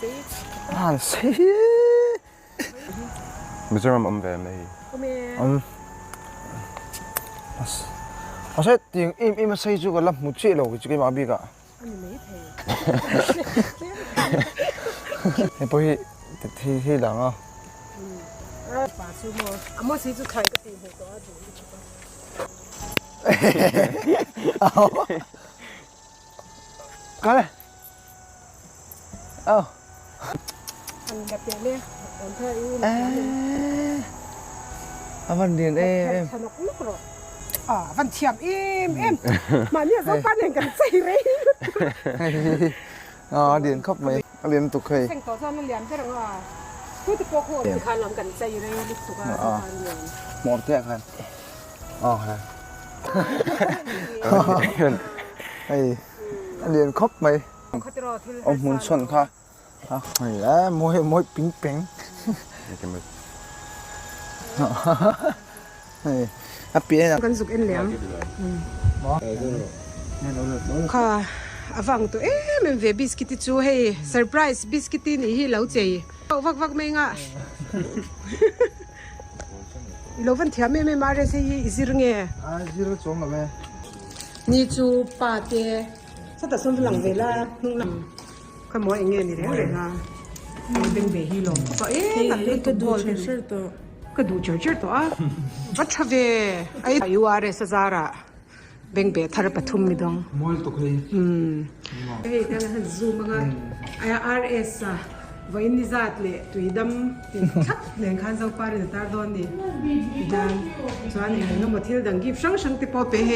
sei bây giờ mà về này sao tiếng im say chú cái lắm một chiếc lẩu cái mà bị cả bây thì lằng à bà chú mà amma say chú khai cái tiền hồ đó cái này anh gặp tiền đi anh thấy Văn Điền em thằng nó lúc rồi Văn Thiểm em mà nhớ sao phát hiện cái say đấy Điền khóc mày Điền tục hay thành tỏ ra nó liền thế rằng là cứ từ cô cô thì làm cái say đấy lúc tục à một thế kan hả Điền khóc mày ông muốn xuân kha mày á môi ping pingกันสุกเอ็นเหลียงค่ะฟังตัวมันเวบิสกิตจูให้เซอร์ไพรส์บิสกิตนี่ให้เราเจวักไม่ง่ะเราวันเที่ยวไม่มาเรซี่อีสิรงเงี้ยสิรงจงละแม่นี่จูปาเต้สัตว์ส่วนหลังเวลานุ่งหลังขโมยเงี้ยนี่เลยนะเป็นเบฮีลงก็นั่นเลยก็ดูเฉยๆตัวก็ดูเฉยๆตัววัชเวไอ้ยูอาร์เอสซาระเบ่งเบทาร์ปทุมมิดงมอลตุกเลยเฮ้ยแต่ละซูมงาไออาร์เอสวันนี้จัดเลยตัวดำทักเนี่ยขันเจ้าปาร์ตตาร์ดอนนี่ดังส่วนนี้เราหมดที่ดังกิฟต์ช่างติปอเป้เฮ